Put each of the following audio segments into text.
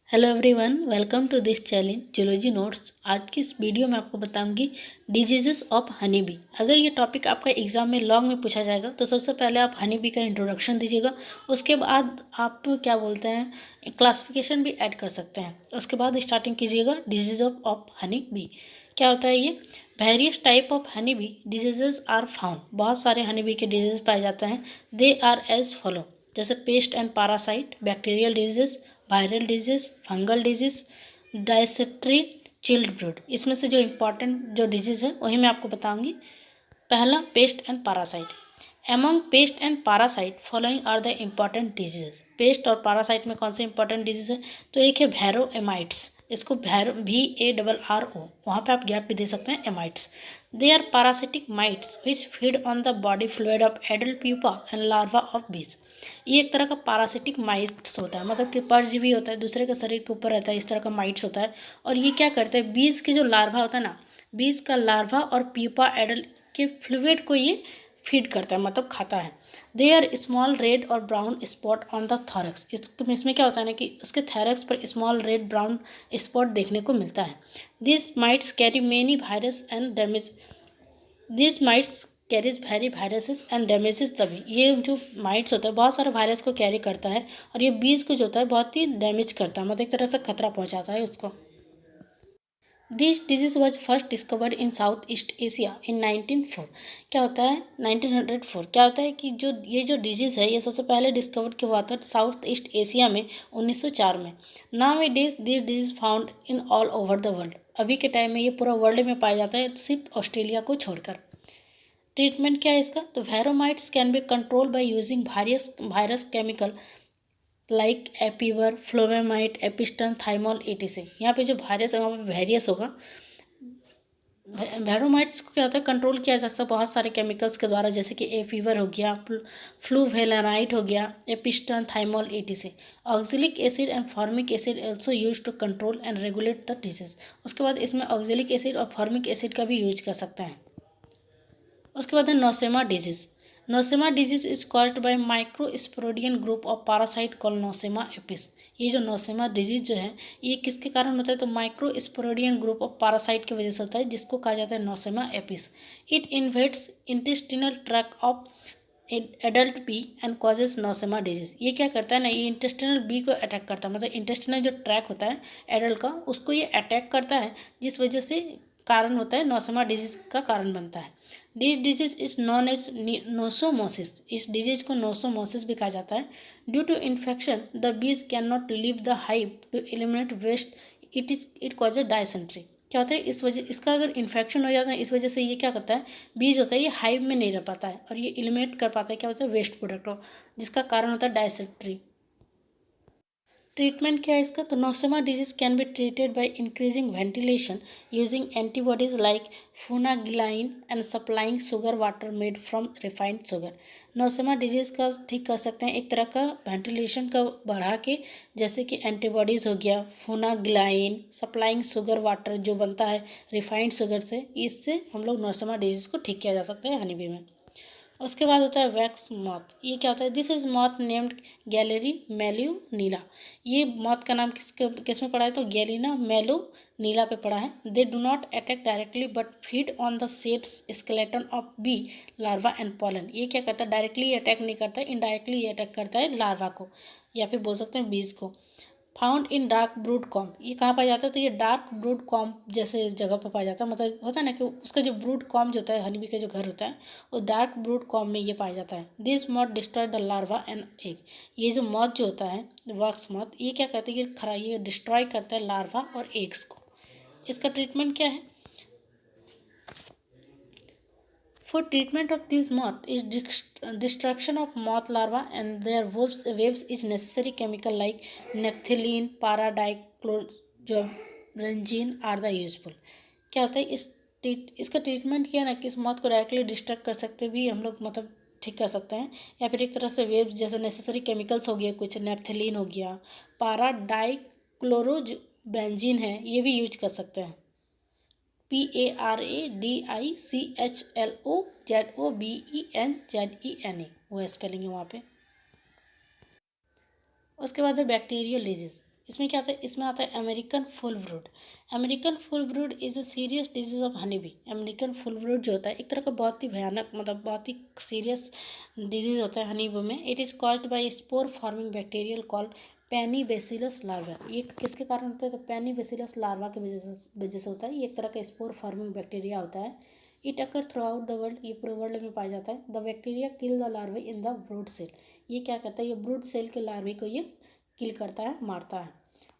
Hello everyone, welcome to this channel zoology notes. आज की इस वीडियो में आपको बताऊंगी डिजीजेस ऑफ हनी बी। अगर ये टॉपिक आपका एग्जाम में लॉन्ग में पूछा जाएगा तो सबसे पहले आप हनी बी का इंट्रोडक्शन दीजिएगा। उसके बाद आप क्या बोलते हैं क्लासिफिकेशन भी ऐड कर सकते हैं। उसके बाद स्टार्टिंग कीजिएगा डिजीज ऑफ हनी बी। क्या होता है ये? Various type of honey bee diseases are found. बहुत सारे हनी बी के डिजीज पाए जाते हैं। दे आर एज फॉलो, जैसे pest and parasite, bacterial disease, viral disease, fungal disease, dysentery, chilled brood. इसमें से जो इम्पॉर्टेंट जो डिजीज़ है वही मैं आपको बताऊंगी। पहला, pest and parasite. Among pest and parasite following are the important disease. Pest और पैरासाइट में कौन से इंपॉर्टेंट डिजीज है? तो एक है भैरो एमाइट्स, इसको भैरो VARRO, वहाँ पे आप गैप भी दे सकते हैं, एमाइट्स। They are parasitic mites which feed on the body fluid of adult pupa and larva of bees. ये एक तरह का पैरासिटिक माइट्स होता है, मतलब कि परजीवी होता है, दूसरे के शरीर के ऊपर रहता है, इस तरह का माइट्स होता है। और ये क्या करता है, बीज के जो लार्वा होता है ना, बीज का लार्वा और प्यूपा एडल्ट के फ्लूइड को ये फीड करता है, मतलब खाता है। दे आर स्मॉल रेड और brown spot on the thorax. इसमें क्या होता है ना कि उसके थैरक्स पर स्मॉल रेड ब्राउन स्पॉट देखने को मिलता है। This mites carry many virus and damage. This mites carries very viruses and damages तभी। ये जो माइट्स होता है बहुत सारे वायरस को कैरी करता है और ये बीज को जो होता है बहुत ही डैमेज करता है, मतलब एक तरह से खतरा पहुंचाता है उसको। This disease was first discovered in South East Asia in 1904। क्या होता है 1904? क्या होता है कि जो डिजीज़ है ये सबसे पहले डिस्कवर किया हुआ था साउथ ईस्ट एशिया में 1904 में। Now A days this disease found in all over the world. अभी के टाइम में ये पूरा वर्ल्ड में पाया जाता है, सिर्फ ऑस्ट्रेलिया को छोड़कर। ट्रीटमेंट क्या है इसका? तो varroa mites can be control by using various chemical like Apivar, फ्लोवेमाइट, एपिस्टन, थाइमोल, ETC। यहाँ पे जो वायरस है वहाँ पे वेरियस होगा। वेरोमाइट्स को क्या होता है, कंट्रोल किया जा सकता है बहुत सारे केमिकल्स के द्वारा, जैसे कि एफीवर हो गया, फ्लूवेलानाइट हो गया, Apistan, thymol, ETC। Oxalic acid and formic acid also use to control and regulate the disease. उसके बाद इसमें ऑक्जेलिक एसिड और फॉर्मिक एसिड का भी यूज कर सकते हैं। उसके बाद है nosema disease. Nosema disease is caused by microsporidian group of parasite called nosema apis. ये जो नोसेमा डिजीज जो है ये किसके कारण होता है? तो माइक्रोस्पोरेडियन ग्रुप ऑफ पैरासाइट की वजह से होता है, जिसको कहा जाता है nosema apis. It invades intestinal tract of adult bee and causes nosema disease. ये क्या करता है ना, ये इंटेस्टिनल बी को अटैक करता है, मतलब इंटेस्टिनल जो ट्रैक होता है एडल्ट का, उसको ये अटैक करता है, जिस वजह से कारण होता है नोसेमा डिजीज का कारण बनता है। This disease is known as nosemosis. इस डिजीज को नोसोमोसिस भी कहा जाता है। Due to infection the bees can not leave the hive to eliminate waste, it cause dysentery. क्या होता है, इस वजह इसका अगर इन्फेक्शन हो जाता है, इस वजह से ये क्या करता है, बीज होता है ये हाइव में नहीं रह पाता है और ये एलिमिनेट कर पाता है, क्या होता है, वेस्ट प्रोडक्ट हो, जिसका कारण होता है डायसेंट्री। ट्रीटमेंट क्या है इसका? तो nosema disease can be treated by increasing ventilation using antibodies like fumagillin and supplying sugar water made from refined sugar. Nosema disease का ठीक कर सकते हैं एक तरह का वेंटिलेशन का बढ़ा के, जैसे कि एंटीबॉडीज़ हो गया, फूनागिलाइन, सप्लाइंग शुगर वाटर जो बनता है रिफाइंड शुगर से, इससे हम लोग नोसेमा डिजीज को ठीक किया जा सकता है हनी बी में। उसके बाद होता है वैक्स मॉथ। ये क्या होता है? This is moth named galleria mellonella. ये मॉथ का नाम किस में पड़ा है? तो गैलिना मेलो नीला पे पड़ा है। They do not attack directly but feed on the sets skeleton of bee larva and pollen. ये क्या करता है? डायरेक्टली अटैक नहीं करता है, इनडायरेक्टली ये अटैक करता है लार्वा को, या फिर बोल सकते हैं बीज को। Found in dark brood comb. ये कहाँ पाया जाता है? तो ये डार्क ब्रूड कॉम्ब जैसे जगह पर पाया जाता है, मतलब होता है ना कि उसका जो ब्रूड कॉम्ब जो होता है हनी बी का जो घर होता है वो डार्क ब्रूड कॉम्ब में ये पाया जाता है। This moth destroy the larva and egg. ये जो मॉथ जो होता है वैक्स मॉथ, ये क्या कहते हैं, ये डिस्ट्रॉय करता है लार्वा और एग्स को। इसका ट्रीटमेंट क्या है? For treatment of this moth is destruction of moth larva and their waves is necessary chemical like naphthalene, paradichlorobenzene are the useful। क्या होता है इसका ट्रीटमेंट किया ना कि इस मौत को डायरेक्टली डिस्ट्रक्ट कर सकते भी हम लोग, मतलब ठीक कर सकते हैं, या फिर एक तरह से वेव्स जैसे नेसेसरी केमिकल्स हो गए, कुछ नेप्थलीन हो गया, पाराडाइक्लोरोबेंजीन है, ये भी यूज कर सकते हैं। PARADICHLOZOBENZENA, वो स्पेलिंग है वहाँ पे। उसके बाद है बैक्टीरियल डिजीज। इसमें क्या आता है, इसमें आता है American full brood. American full brood is a serious disease of honey B. American full brood जो होता है एक तरह का बहुत ही भयानक, मतलब बहुत ही सीरियस डिजीज होता है हनी बी में। It is caused by spore forming bacterial called पैनी बेसिलस लार्वा। ये किसके कारण होता है, तो पैनी बेसिलस लार्वा की वजह से होता है। ये एक तरह का स्पोर फॉर्मिंग बैक्टीरिया होता है। It occur throughout the world, ये पूरे वर्ल्ड में पाया जाता है। The bacteria kill the larvae in the brood cell. ये क्या करता है, ये ब्रूड सेल के लार्वे को ये किल करता है, मारता है।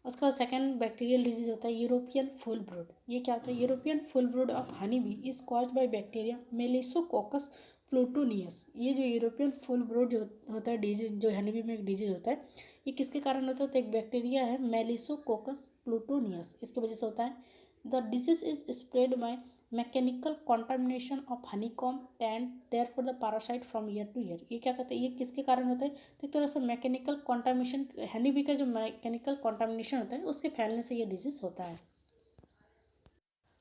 उसके बाद सेकंड बैक्टीरियल डिजीज होता है यूरोपियन फुल ब्रूड। ये क्या होता है, European foul brood of honey bee is caused by bacteria melissococcus plutonius. ये जो यूरोपियन फुल ब्रूड जो होता है डिजीज, जो हनी बी में एक डिजीज होता है, ये किसके कारण होता है, तो एक बैक्टीरिया है मेलिसोकोकस प्लूटोनियस, इसकी वजह से होता है। The disease is spread by mechanical contamination of honeycomb and therefore the parasite from year two year. ये क्या कहते हैं, ये किसके कारण होता है, तो एक तरह से मैकेनिकल कॉन्टामिनेशन, हनी बी का जो मैकेनिकल कॉन्टामिनेशन होता है उसके फैलने से ये डिजीज होता है।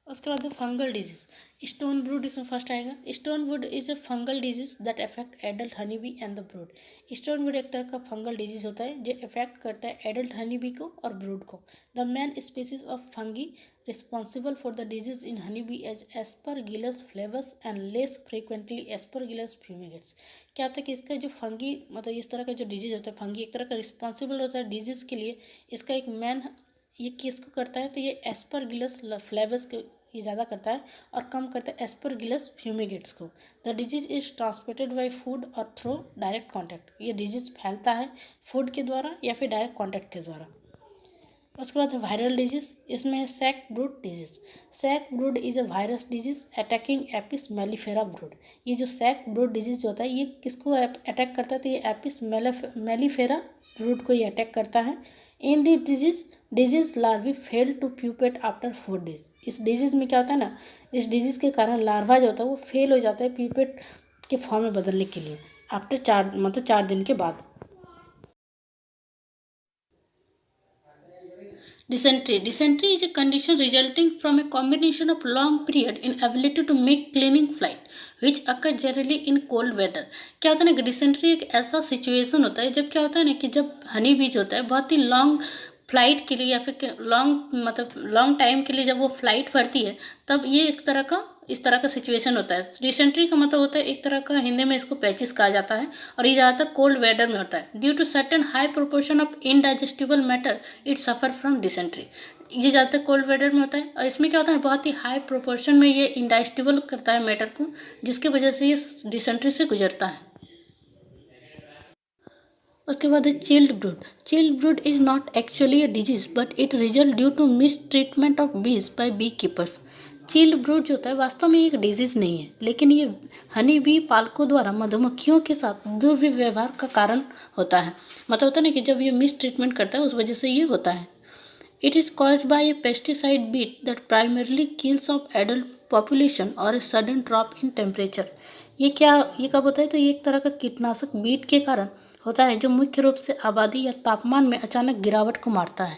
उसके बाद है फंगल डिजीज। स्टोन ब्रूड इसमें फर्स्ट आएगा। Stone brood is a fungal disease that affect adult honey bee and the brood. Stone brood एक तरह का फंगल डिजीज होता है जो इफेक्ट करता है एडल्ट हनी बी को और ब्रूड को। The main species of fungi responsible for the disease in honey bee as aspergillus flavus and less frequently aspergillus fumigatus. क्या होता है कि इसका जो फंगी, मतलब इस तरह का जो डिजीज होता है, फंगी एक तरह का रिस्पॉन्सिबल होता है डिजीज के लिए। इसका एक मेन, ये किसको करता है, तो ये एस्परगिलस फ्लेवस को ये ज़्यादा करता है और कम करता है एस्परगिलस फ्यूमिगेट्स को। The disease is transmitted by food और थ्रू डायरेक्ट कॉन्टैक्ट। ये डिजीज फैलता है फूड के द्वारा या फिर डायरेक्ट कॉन्टैक्ट के द्वारा। उसके बाद है वायरल डिजीज। इसमें है sac brood disease. Sac brood is a virus disease attacking apis mellifera brood. ये जो सैक ब्रूड डिजीज होता है ये किसको अटैक करता है, तो ये एपिस मेलिफेरा ब्रूड को ये अटैक करता है। In the disease larvae fail to pupate after 4 days। इस डिजीज में क्या होता है ना, इस डिजीज के कारण लार्वा जो होता है वो फेल हो जाता है प्यूपेट के फॉर्म में बदलने के लिए आफ्टर 4 दिन के बाद। Dysentery. Dysentery is a condition resulting from a combination of long period inability to make cleaning flight, which occur generally in cold weather. क्या होता है ना कि डिसेंट्री एक ऐसा सिचुएशन होता है जब क्या होता है ना कि जब हनी बीज होता है बहुत ही लॉन्ग फ्लाइट के लिए या फिर लॉन्ग टाइम के लिए जब वो फ्लाइट भरती है तब ये इस तरह का सिचुएशन होता है। डिसेंट्री का मतलब होता है एक तरह का, हिंदी में इसको पैचिस कहा जाता है और ये ज़्यादातर कोल्ड वेदर में होता है। Due to certain high proportion of indigestible matter it suffer from dysentery. ये ज़्यादातर कोल्ड वेदर में होता है और इसमें क्या होता है बहुत ही हाई प्रोपोर्शन में ये इनडाइजेस्टिबल करता है मैटर को, जिसकी वजह से ये डिसेंट्री से गुजरता है। उसके बाद है chilled brood. Chilled brood is not actually a disease but it result due to mistreatment of bees by bee keepers. Chilled brood जो होता है वास्तव में एक डिजीज नहीं है, लेकिन ये हनी बी पालकों द्वारा मधुमक्खियों के साथ दुर्व्यवहार का कारण होता है। मतलब होता है ना कि जब ये मिस ट्रीटमेंट करता है उस वजह से ये होता है। It is caused by a pesticide बीट that primarily kills off adult population और a sudden drop in temperature. ये कब होता है, तो ये एक तरह का कीटनाशक बीट के कारण होता है जो मुख्य रूप से आबादी या तापमान में अचानक गिरावट को मारता है।